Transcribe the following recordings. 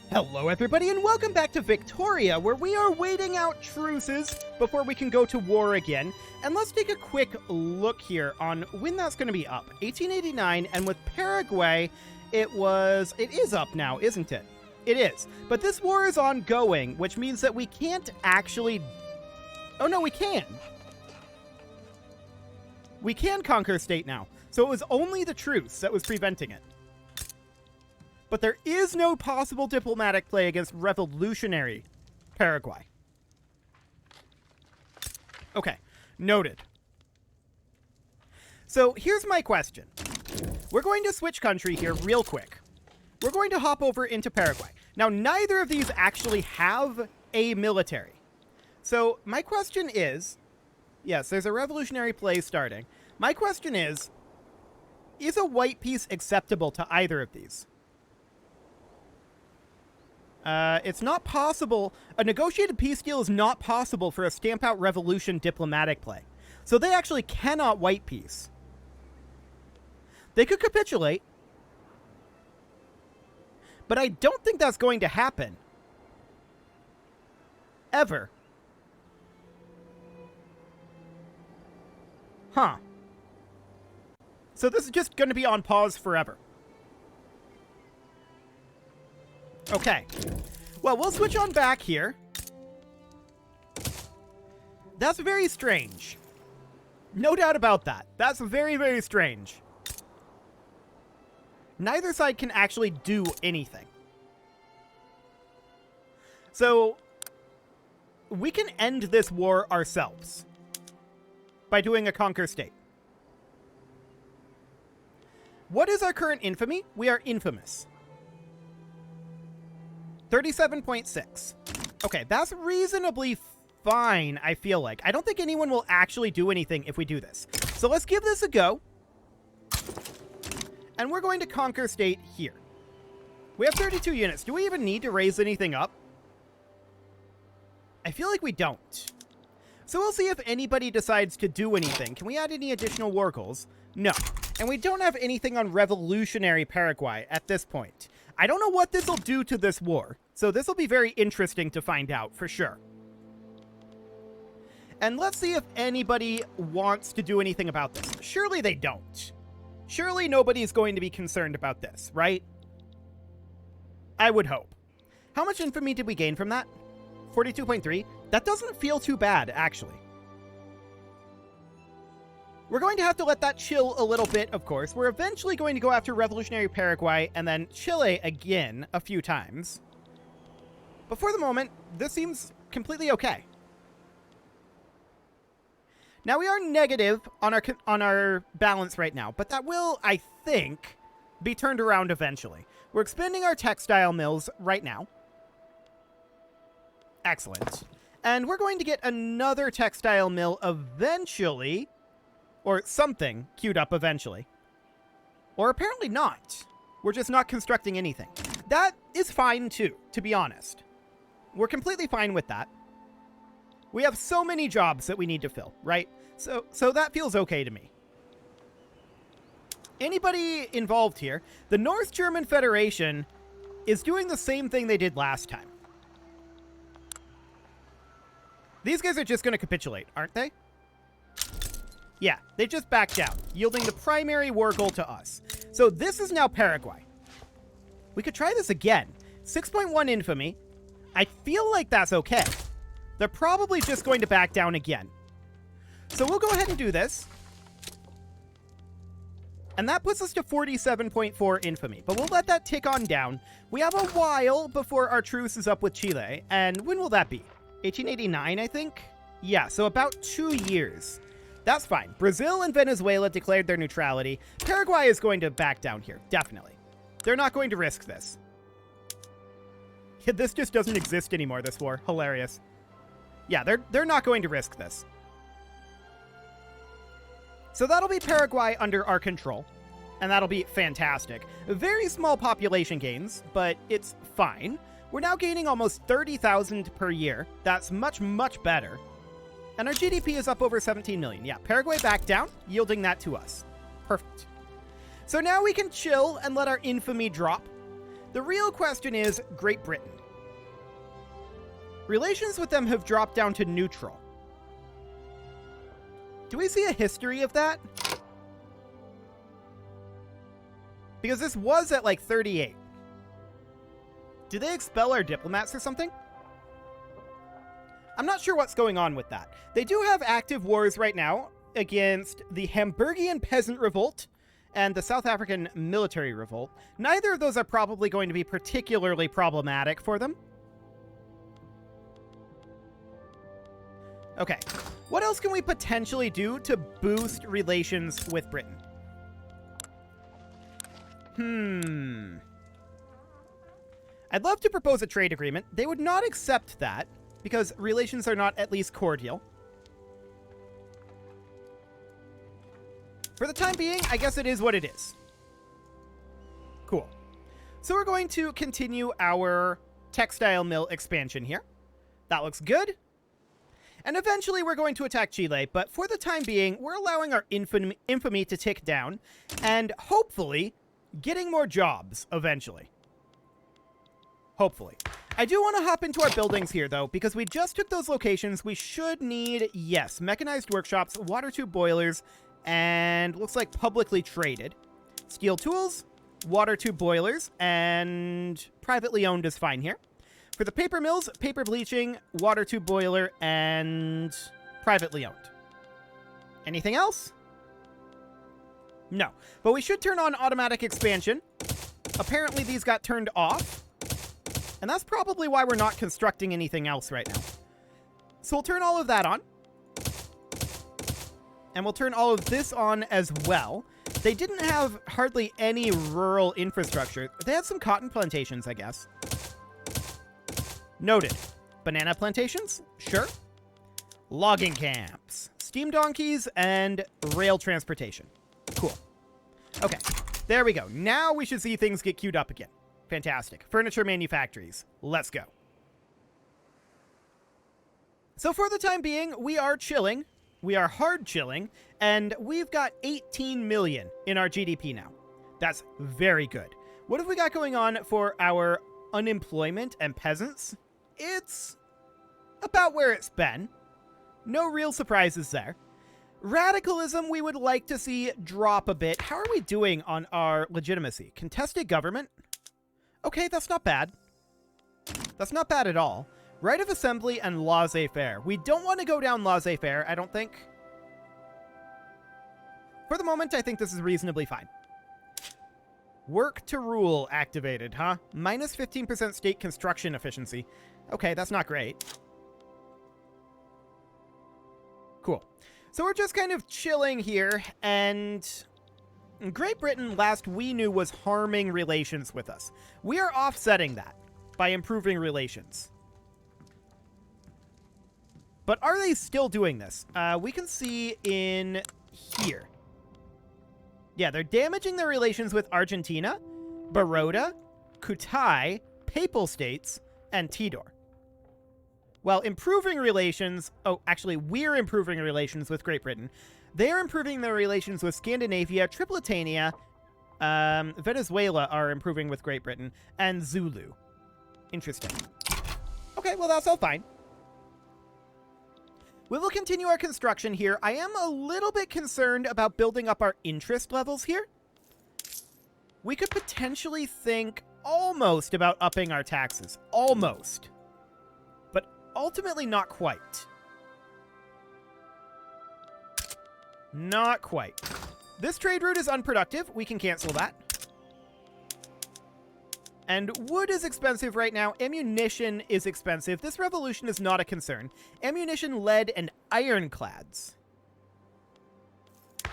Hello everybody and welcome back to Victoria, where we are waiting out truces before we can go to war again. And let's take a quick look here on when that's going to be up. 1889, and with Paraguay, it is up now, isn't it? It is. But this war is ongoing, which means that we can't actually... Oh no, we can! We can conquer a state now. So it was only the truce that was preventing it. But there is no possible diplomatic play against revolutionary Paraguay. Okay, noted. So here's my question. We're going to switch country here real quick. We're going to hop over into Paraguay. Now, neither of these actually have a military. So my question is, yes, there's a revolutionary play starting. My question is a white peace acceptable to either of these? It's not possible. A negotiated peace deal is not possible for a stamp out revolution diplomatic play. So they actually cannot white peace. They could capitulate. But I don't think that's going to happen. Ever. Huh. So this is just going to be on pause forever. Okay. Well, we'll switch on back here. That's very strange. No doubt about that. That's very, very strange. Neither side can actually do anything. So, we can end this war ourselves by doing a conquer state. What is our current infamy? We are infamous. 37.6. Okay, that's reasonably fine, I feel like. I don't think anyone will actually do anything if we do this. So let's give this a go. And we're going to conquer state here. We have 32 units. Do we even need to raise anything up? I feel like we don't. So we'll see if anybody decides to do anything. Can we add any additional war goals? No. And we don't have anything on revolutionary Paraguay at this point. I don't know what this will do to this war, so this will be very interesting to find out, for sure. And let's see if anybody wants to do anything about this. Surely they don't. Surely nobody's going to be concerned about this, right? I would hope. How much infamy did we gain from that? 42.3? That doesn't feel too bad, actually. We're going to have to let that chill a little bit, of course. We're eventually going to go after revolutionary Paraguay and then Chile again a few times. But for the moment, this seems completely okay. Now we are negative on our balance right now, but that will, I think, be turned around eventually. We're expanding our textile mills right now. Excellent. And we're going to get another textile mill eventually. Or something queued up eventually. Or apparently not. We're just not constructing anything. That is fine too, to be honest. We're completely fine with that. We have so many jobs that we need to fill, right? So that feels okay to me. Anybody involved here? The North German Federation is doing the same thing they did last time. These guys are just going to capitulate, aren't they? Yeah, they just backed out, yielding the primary war goal to us. So this is now Paraguay. We could try this again. 6.1 infamy. I feel like that's okay. They're probably just going to back down again. So we'll go ahead and do this. And that puts us to 47.4 infamy. But we'll let that tick on down. We have a while before our truce is up with Chile. And when will that be? 1889, I think? Yeah, so about 2 years. That's fine. Brazil and Venezuela declared their neutrality. Paraguay is going to back down here, definitely. They're not going to risk this. This just doesn't exist anymore, this war. Hilarious. Yeah, they're not going to risk this. So that'll be Paraguay under our control. And that'll be fantastic. Very small population gains, but it's fine. We're now gaining almost 30,000 per year. That's much, much better. And our GDP is up over 17 million. Yeah, Paraguay back down, yielding that to us. Perfect. So now we can chill and let our infamy drop. The real question is Great Britain. Relations with them have dropped down to neutral. Do we see a history of that? Because this was at like 38. Did they expel our diplomats or something? I'm not sure what's going on with that. They do have active wars right now against the Hamburgian Peasant Revolt and the South African Military Revolt. Neither of those are probably going to be particularly problematic for them. Okay, what else can we potentially do to boost relations with Britain? I'd love to propose a trade agreement. They would not accept that because relations are not at least cordial. For the time being, I guess it is what it is. Cool. So we're going to continue our textile mill expansion here. That looks good. And eventually we're going to attack Chile, but for the time being, we're allowing our infamy to tick down and hopefully getting more jobs eventually. Hopefully. I do want to hop into our buildings here, though, because we just took those locations. We should need, yes, mechanized workshops, water tube boilers, and looks like publicly traded. Steel tools, water tube boilers, and privately owned is fine here. For the paper mills, paper bleaching, water tube boiler, and privately owned. Anything else? No. But we should turn on automatic expansion. Apparently these got turned off. And that's probably why we're not constructing anything else right now. So we'll turn all of that on. And we'll turn all of this on as well. They didn't have hardly any rural infrastructure. They had some cotton plantations, I guess. Noted. Banana plantations? Sure. Logging camps. Steam donkeys and rail transportation. Cool. Okay. There we go. Now we should see things get queued up again. Fantastic. Furniture manufactories. Let's go. So for the time being, we are chilling. We are hard chilling. And we've got 18 million in our GDP now. That's very good. What have we got going on for our unemployment and peasants? It's about where it's been. No real surprises there. Radicalism we would like to see drop a bit. How are we doing on our legitimacy? Contested government? Okay, that's not bad. That's not bad at all. Right of assembly and laissez-faire. We don't want to go down laissez-faire, I don't think. For the moment, I think this is reasonably fine. Work to rule activated, huh? Minus 15% state construction efficiency. Okay, that's not great. Cool. So we're just kind of chilling here, and Great Britain, last we knew, was harming relations with us. We are offsetting that by improving relations. But are they still doing this? We can see in here. Yeah, they're damaging their relations with Argentina, Baroda, Kutai, Papal States, and Tidor. While improving relations... Oh, actually, we're improving relations with Great Britain. They're improving their relations with Scandinavia, Tripolitania, Venezuela are improving with Great Britain, and Zulu. Interesting. Okay, well, that's all fine. We will continue our construction here. I am a little bit concerned about building up our interest levels here. We could potentially think almost about upping our taxes. Almost. But ultimately not quite. Not quite. This trade route is unproductive. We can cancel that. And wood is expensive right now. Ammunition is expensive. This revolution is not a concern. Ammunition, lead, and ironclads.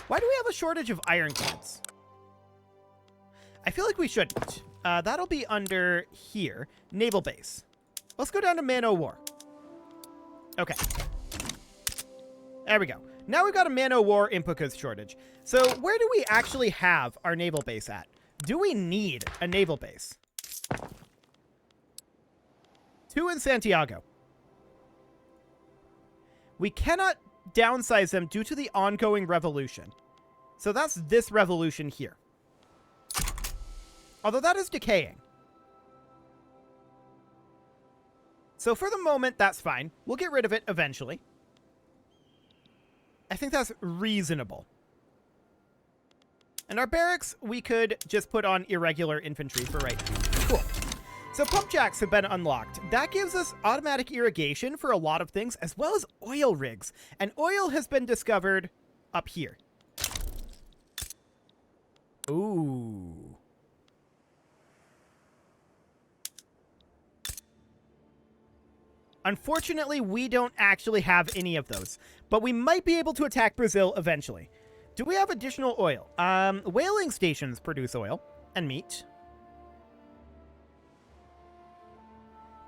Why do we have a shortage of ironclads? I feel like we shouldn't. That'll be under here. Naval base. Let's go down to man-o-war. Okay. There we go. Now we've got a man-o-war input goods shortage. So where do we actually have our naval base at? Do we need a naval base? 2 in Santiago. We cannot downsize them due to the ongoing revolution. So that's this revolution here. Although that is decaying. So for the moment, that's fine. We'll get rid of it eventually. I think that's reasonable. And our barracks, we could just put on irregular infantry for right now. Cool. So pump jacks have been unlocked. That gives us automatic irrigation for a lot of things, as well as oil rigs. And oil has been discovered up here. Ooh. Unfortunately, we don't actually have any of those, but we might be able to attack Brazil eventually. Do we have additional oil? Whaling stations produce oil and meat.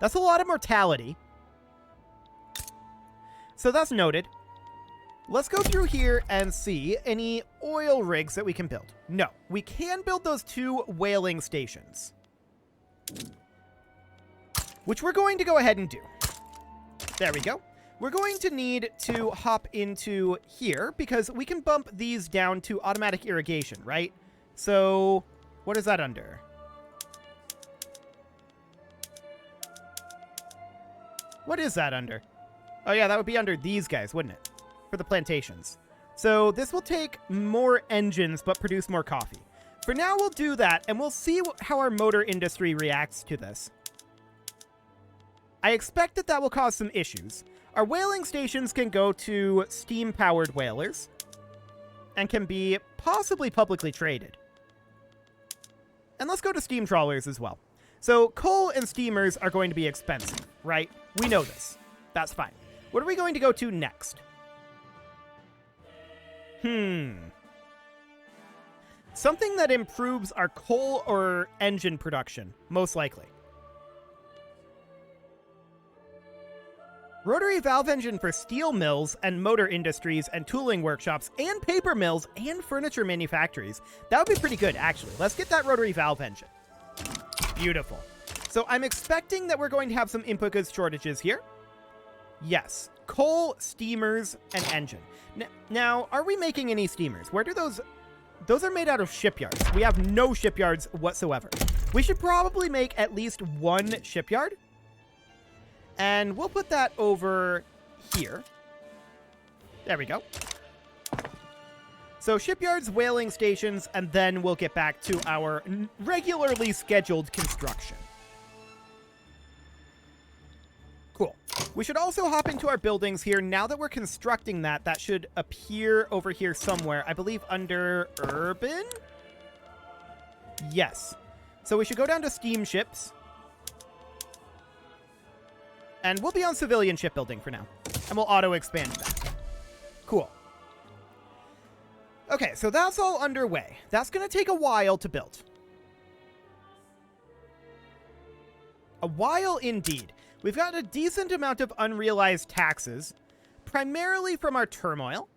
That's a lot of mortality. So that's noted. Let's go through here and see any oil rigs that we can build. No, we can build those 2 whaling stations, which we're going to go ahead and do. There we go. We're going to need to hop into here because we can bump these down to automatic irrigation, right? So what is that under? What is that under? Oh yeah, that would be under these guys, wouldn't it? For the plantations. So this will take more engines but produce more coffee. For now, we'll do that, and we'll see how our motor industry reacts to this. I expect that that will cause some issues. Our whaling stations can go to steam-powered whalers and can be possibly publicly traded. And let's go to steam trawlers as well. So coal and steamers are going to be expensive, right? We know this. That's fine. What are we going to go to next? Something that improves our coal or engine production, most likely. Rotary valve engine for steel mills and motor industries and tooling workshops and paper mills and furniture manufactories. That would be pretty good, actually. Let's get that rotary valve engine. Beautiful. So I'm expecting that we're going to have some input goods shortages here. Yes. Coal, steamers, and engine. Now, are we making any steamers? Where do those... Those are made out of shipyards. We have no shipyards whatsoever. We should probably make at least 1 shipyard. And we'll put that over here. There we go. So shipyards, whaling stations, and then we'll get back to our regularly scheduled construction. Cool. We should also hop into our buildings here. Now that we're constructing that, that should appear over here somewhere. I believe under urban? Yes. So we should go down to steamships. And we'll be on civilian shipbuilding for now. And we'll auto-expand that. Cool. Okay, so that's all underway. That's going to take a while to build. A while indeed. We've got a decent amount of unrealized taxes, primarily from our turmoil.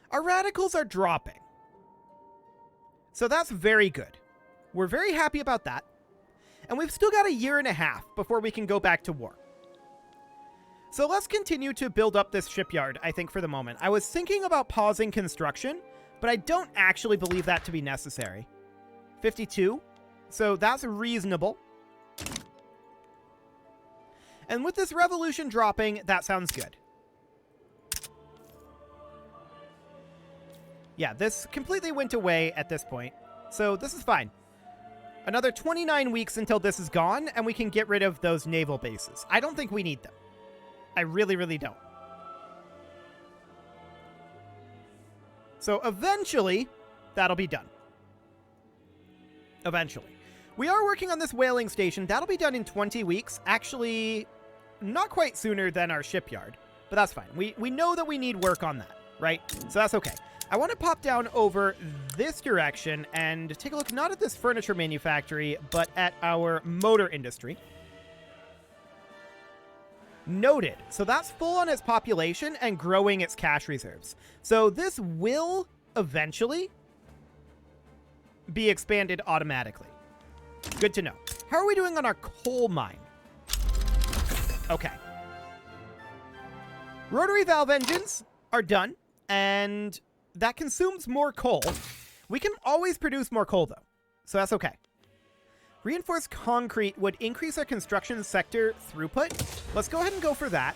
Our radicals are dropping. So that's very good. We're very happy about that. And we've still got 1.5 years before we can go back to war. So let's continue to build up this shipyard, I think, for the moment. I was thinking about pausing construction, but I don't actually believe that to be necessary. 52. So that's reasonable. And with this revolution dropping, that sounds good. Yeah, this completely went away at this point. So this is fine. Another 29 weeks until this is gone, and we can get rid of those naval bases. I don't think we need them. I really, really don't. So eventually, that'll be done. Eventually. We are working on this whaling station. That'll be done in 20 weeks. Actually, not quite sooner than our shipyard, but that's fine. We know that we need work on that, right? So that's okay. I want to pop down over this direction and take a look not at this furniture manufactory, but at our motor industry. Noted. So that's full on its population and growing its cash reserves. So this will eventually be expanded automatically. Good to know. How are we doing on our coal mine? Okay. Rotary valve engines are done, and that consumes more coal. We can always produce more coal, though, so that's okay. Reinforced concrete would increase our construction sector throughput. Let's go ahead and go for that.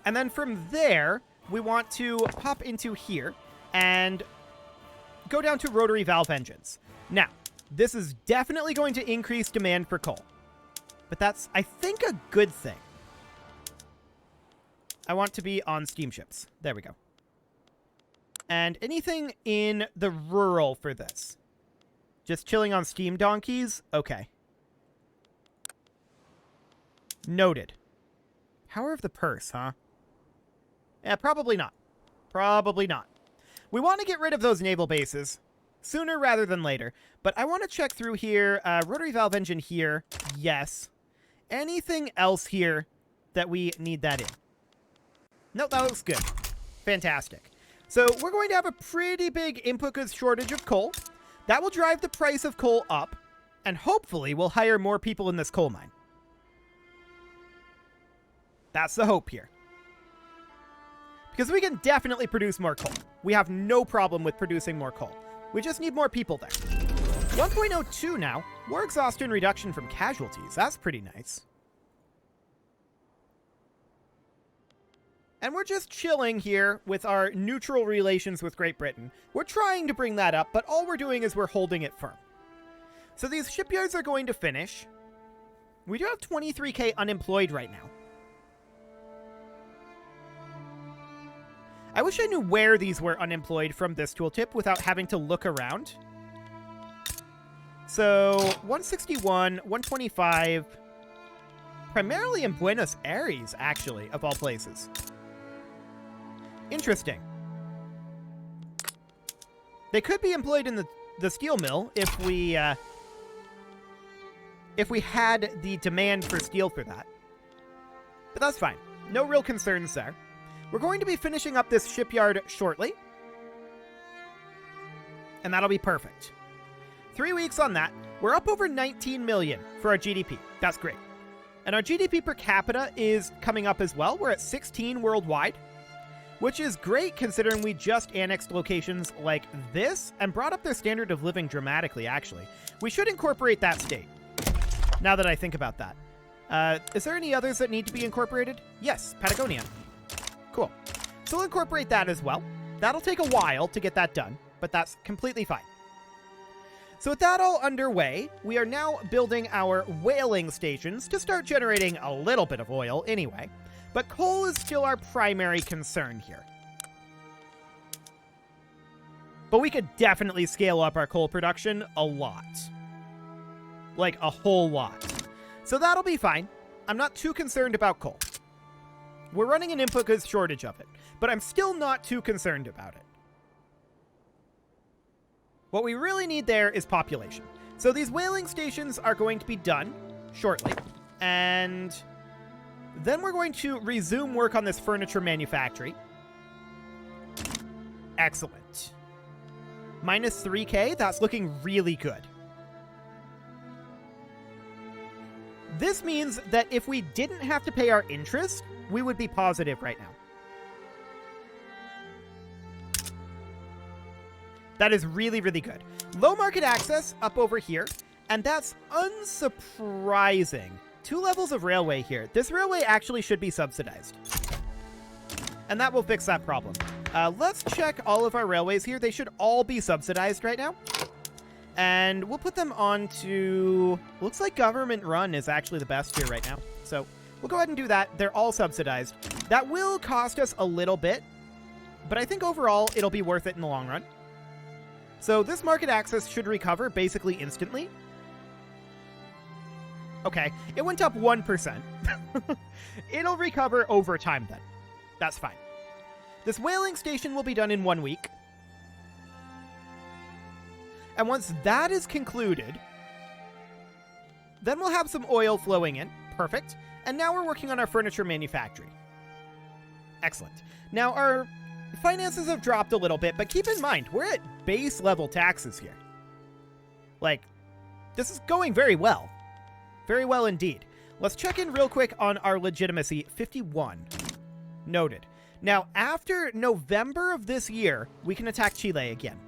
And then from there, we want to pop into here and go down to rotary valve engines. Now, this is definitely going to increase demand for coal. But that's, I think, a good thing. I want to be on steamships. There we go. And anything in the rural for this? Just chilling on steam donkeys? Okay. Noted. Power of the purse, huh? Yeah, probably not. Probably not. We want to get rid of those naval bases sooner rather than later. But I want to check through here. Rotary valve engine here. Yes. Anything else here that we need that in? Nope, that looks good. Fantastic. So we're going to have a pretty big input goods shortage of coal. That will drive the price of coal up, and hopefully we'll hire more people in this coal mine. That's the hope here. Because we can definitely produce more coal. We have no problem with producing more coal. We just need more people there. 1.02 now. War exhaustion reduction from casualties. That's pretty nice. And we're just chilling here with our neutral relations with Great Britain. We're trying to bring that up, but all we're doing is we're holding it firm. So these shipyards are going to finish. We do have 23k unemployed right now. I wish I knew where these were unemployed from this tooltip without having to look around. So 161, 125, primarily in Buenos Aires, actually, of all places. Interesting. They could be employed in the steel mill if we had the demand for steel for that. But that's fine. No real concerns there. We're going to be finishing up this shipyard shortly. And that'll be perfect. 3 weeks on that. We're up over 19 million for our GDP. That's great. And our GDP per capita is coming up as well. We're at 16 worldwide, which is great considering we just annexed locations like this and brought up their standard of living dramatically, actually. We should incorporate that state, now that I think about that. Is there any others that need to be incorporated? Yes, Patagonia. Cool. So we'll incorporate that as well. That'll take a while to get that done, but that's completely fine. So with that all underway, we are now building our whaling stations to start generating a little bit of oil anyway. But coal is still our primary concern here. But we could definitely scale up our coal production a lot. Like a whole lot. So that'll be fine. I'm not too concerned about coal. We're running an input goods shortage of it, but I'm still not too concerned about it. What we really need there is population. So these whaling stations are going to be done shortly, and then we're going to resume work on this furniture manufactory. Excellent. Minus 3k, that's looking really good. This means that if we didn't have to pay our interest, we would be positive right now. That is really, really good. Low market access up over here, and that's unsurprising. 2 levels of railway here. This railway actually should be subsidized. And that will fix that problem. Let's check all of our railways here. They should all be subsidized right now. And we'll put them on to... Looks like government run is actually the best here right now. So we'll go ahead and do that. They're all subsidized. That will cost us a little bit, but I think overall it'll be worth it in the long run. So this market access should recover basically instantly. Okay, it went up 1%. It'll recover over time then. That's fine. This whaling station will be done in 1 week. And once that is concluded, then we'll have some oil flowing in. Perfect. And now we're working on our furniture manufactory. Excellent. Now, our finances have dropped a little bit, but keep in mind, we're at base level taxes here. Like, this is going very well. Very well indeed. Let's check in real quick on our legitimacy. 51. Noted. Now, after November of this year, we can attack Chile again.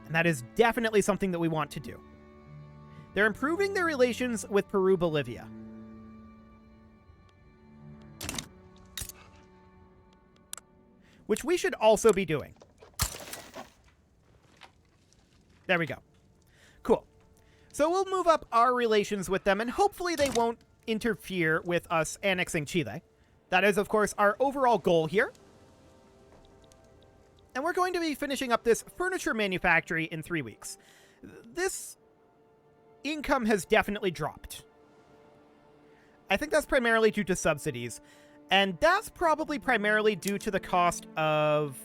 And that is definitely something that we want to do. They're improving their relations with Peru, Bolivia. Which we should also be doing. There we go. Cool. So we'll move up our relations with them, and hopefully they won't interfere with us annexing Chile. That is, of course, our overall goal here. And we're going to be finishing up this furniture manufactory in 3 weeks. This income has definitely dropped. I think that's primarily due to subsidies. And that's probably primarily due to the cost of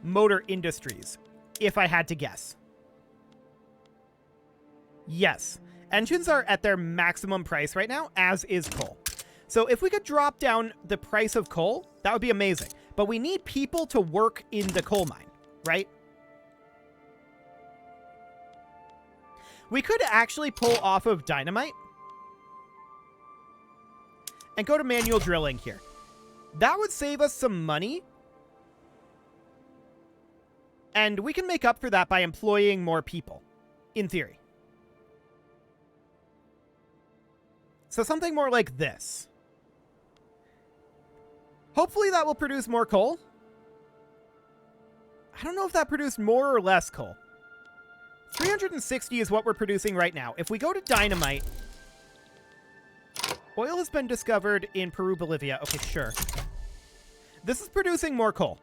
motor industries, if I had to guess. Yes, engines are at their maximum price right now, as is coal. So if we could drop down the price of coal, that would be amazing. But we need people to work in the coal mine, right? We could actually pull off of dynamite and go to manual drilling here. That would save us some money. And we can make up for that by employing more people, in theory. So something more like this. Hopefully that will produce more coal. I don't know if that produced more or less coal. 360 is what we're producing right now. If we go to dynamite, oil has been discovered in Peru, Bolivia. Okay, sure. This is producing more coal.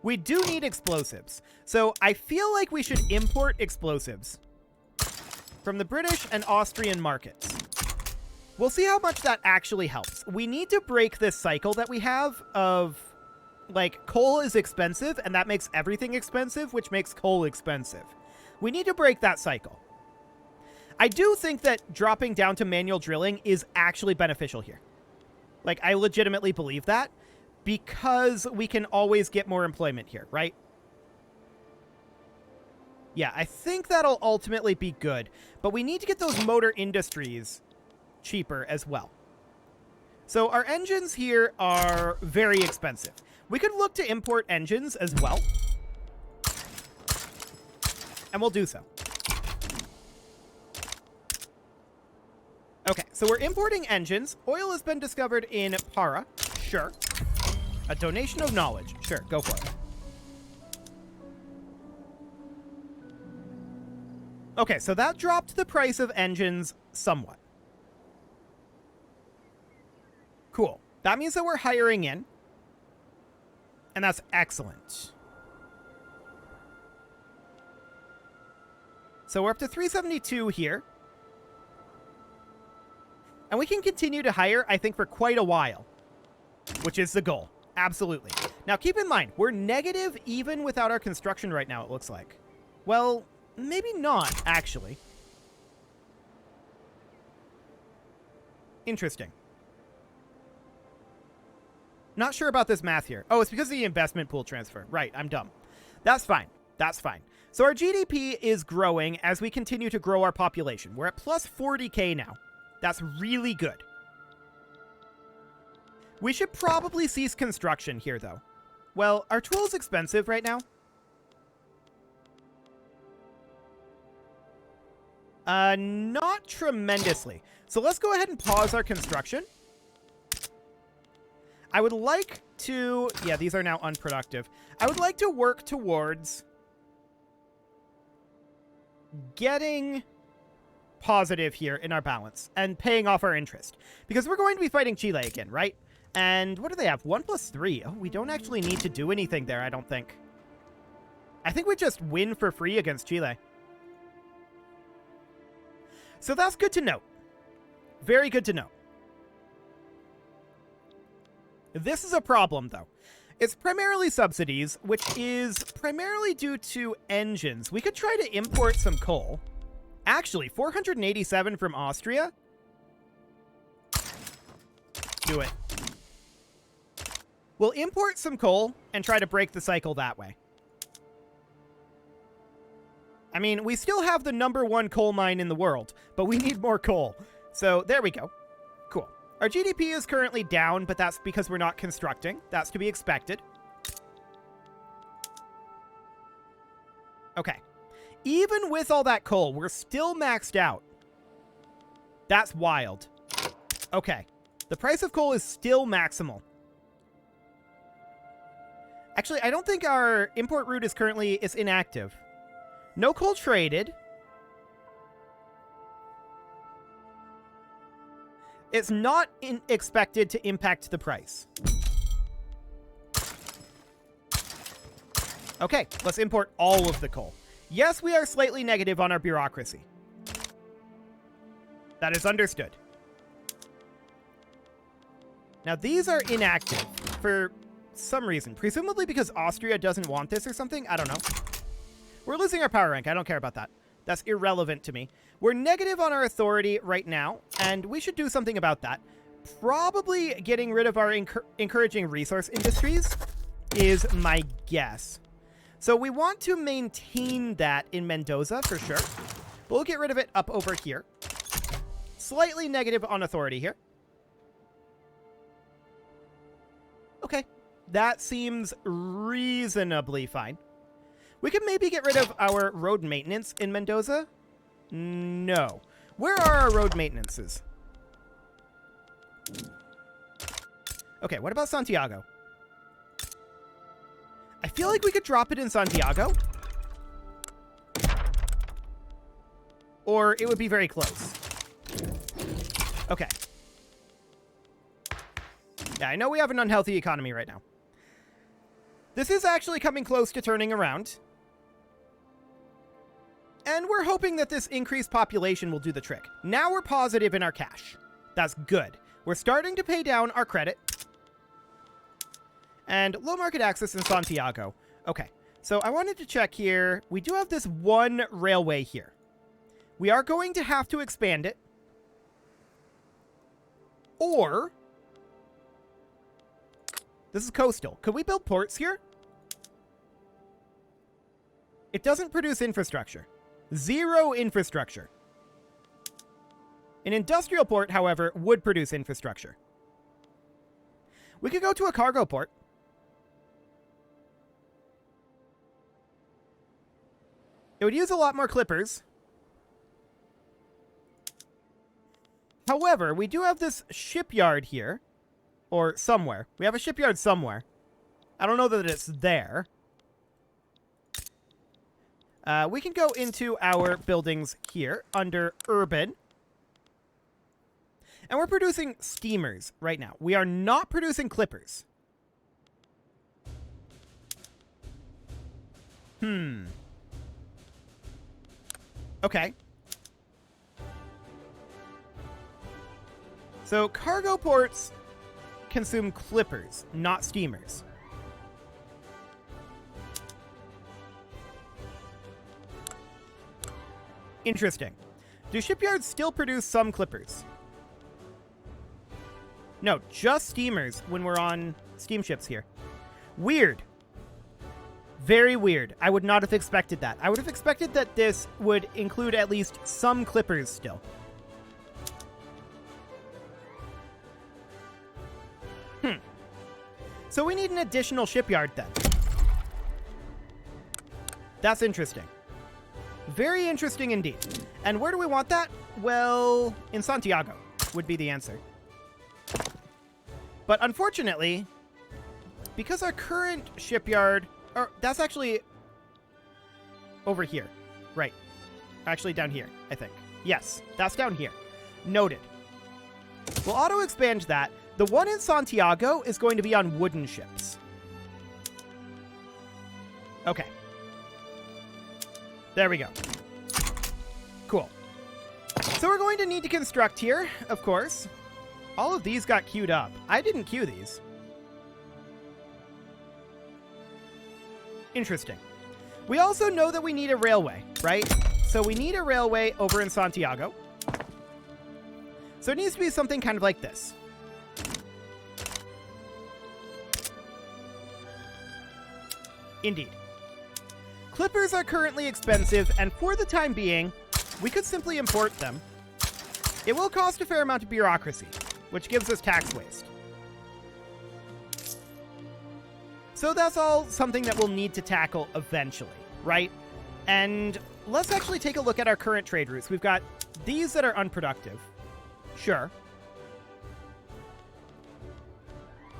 We do need explosives. So I feel like we should import explosives from the British and Austrian markets. We'll see how much that actually helps. We need to break this cycle that we have of, like, coal is expensive, and that makes everything expensive, which makes coal expensive. We need to break that cycle. I do think that dropping down to manual drilling is actually beneficial here. Like, I legitimately believe that, because we can always get more employment here, right? Yeah, I think that'll ultimately be good, but we need to get those motor industries cheaper as well. So our engines here are very expensive. We could look to import engines as well, and we'll do so. Okay, so we're importing engines. Oil has been discovered in Para. Sure. A donation of knowledge. Sure, go for it. Okay, so that dropped the price of engines somewhat. Cool. That means that we're hiring in. And that's excellent. So we're up to 372 here. And we can continue to hire, I think, for quite a while. Which is the goal. Absolutely. Now, keep in mind, we're negative even without our construction right now, it looks like. Well, maybe not, actually. Interesting. Not sure about this math here. Oh, it's because of the investment pool transfer. Right, I'm dumb. That's fine. That's fine. So our GDP is growing as we continue to grow our population. We're at plus 40K now. That's really good. We should probably cease construction here, though. Well, are tools expensive right now? Not tremendously. So let's go ahead and pause our construction. I would like to... Yeah, these are now unproductive. I would like to work towards getting positive here in our balance and paying off our interest. Because we're going to be fighting Chile again, right? And what do they have? 1+3. Oh, we don't actually need to do anything there, I don't think. I think we just win for free against Chile. So that's good to know. Very good to know. This is a problem, though. It's primarily subsidies, which is primarily due to engines. We could try to import some coal. Actually, 487 from Austria? Do it. We'll import some coal and try to break the cycle that way. I mean, we still have the #1 coal mine in the world, but we need more coal. So there we go. Cool. Our GDP is currently down, but that's because we're not constructing. That's to be expected. Okay. Even with all that coal, we're still maxed out. That's wild. Okay. The price of coal is still maximal. Actually, I don't think our import route is inactive. No coal traded. It's not expected to impact the price. Okay, let's import all of the coal. Yes, we are slightly negative on our bureaucracy. That is understood. Now, these are inactive for some reason. Presumably because Austria doesn't want this or something. I don't know. We're losing our power rank. I don't care about that. That's irrelevant to me. We're negative on our authority right now, and we should do something about that. Probably getting rid of our encouraging resource industries is my guess. So we want to maintain that in Mendoza for sure. But we'll get rid of it up over here. Slightly negative on authority here. Okay. That seems reasonably fine. We could maybe get rid of our road maintenance in Mendoza. No. Where are our road maintenances? Okay, what about Santiago? I feel like we could drop it in Santiago. Or it would be very close. Okay. Yeah, I know we have an unhealthy economy right now. This is actually coming close to turning around. And we're hoping that this increased population will do the trick. Now we're positive in our cash. That's good. We're starting to pay down our credit. And low market access in Santiago. Okay, so I wanted to check here. We do have this one railway here. We are going to have to expand it. Or... this is coastal. Could we build ports here? It doesn't produce infrastructure. Zero infrastructure. An industrial port, however, would produce infrastructure. We could go to a cargo port. It would use a lot more clippers. However, we do have this shipyard here. Or somewhere. We have a shipyard somewhere. I don't know that it's there. We can go into our buildings here under urban. And we're producing steamers right now. We are not producing clippers. Okay. So cargo ports consume clippers, not steamers. Interesting. Do shipyards still produce some clippers? No, just steamers when we're on steamships here. Weird. Very weird. I would not have expected that. I would have expected that this would include at least some clippers still. So we need an additional shipyard then. That's interesting. Very interesting indeed. And where do we want that? Well, in Santiago would be the answer. But unfortunately, because our current shipyard... or that's actually over here. Right. Actually down here, I think. Yes, that's down here. Noted. We'll auto-expand that. The one in Santiago is going to be on wooden ships. Okay. There we go. Cool. So we're going to need to construct here, of course. All of these got queued up. I didn't queue these. Interesting. We also know that we need a railway, right? So we need a railway over in Santiago. So it needs to be something kind of like this. Indeed. Clippers are currently expensive, and for the time being, we could simply import them. It will cost a fair amount of bureaucracy, which gives us tax waste. So that's all something that we'll need to tackle eventually, right? And let's actually take a look at our current trade routes. We've got these that are unproductive. Sure.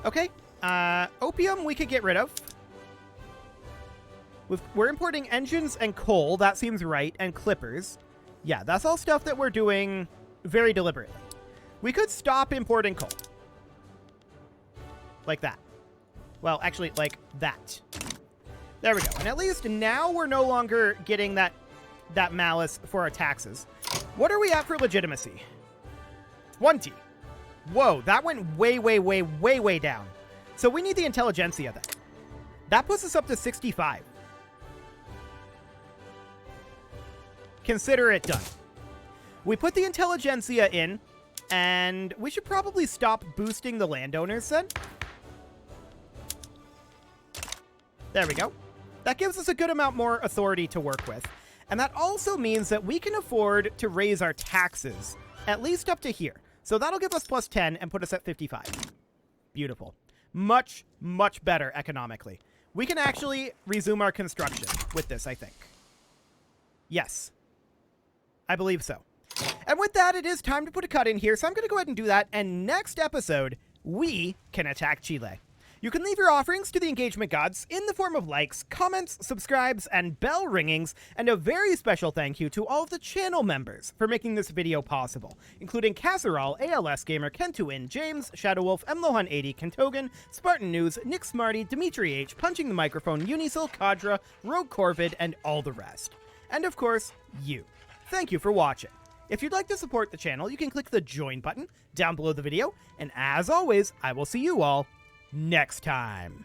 Okay. Opium we could get rid of. We're importing engines and coal. That seems right. And clippers. Yeah, that's all stuff that we're doing very deliberately. We could stop importing coal. Like that. Well, actually, like that. There we go. And at least now we're no longer getting that malice for our taxes. What are we at for legitimacy? 20. Whoa, that went way, way, way, way, way down. So we need the intelligentsia then. That puts us up to 65. Consider it done. We put the intelligentsia in, and we should probably stop boosting the landowners then. There we go. That gives us a good amount more authority to work with. And that also means that we can afford to raise our taxes, at least up to here. So that'll give us plus 10 and put us at 55. Beautiful. Much, much better economically. We can actually resume our construction with this, I think. Yes. I believe so. And with that, it is time to put a cut in here, so I'm going to go ahead and do that, and next episode, we can attack Chile. You can leave your offerings to the engagement gods in the form of likes, comments, subscribes, and bell ringings, and a very special thank you to all of the channel members for making this video possible, including Casserole, ALS Gamer, Kentuin, James, Shadowwolf, Mlohan80, Kentogan, Spartan News, Nick Smarty, Dimitri H, Punching the Microphone, Unisil, Kadra, Rogue Corvid, and all the rest. And of course, you. Thank you for watching. If you'd like to support the channel, you can click the join button down below the video, and as always, I will see you all next time.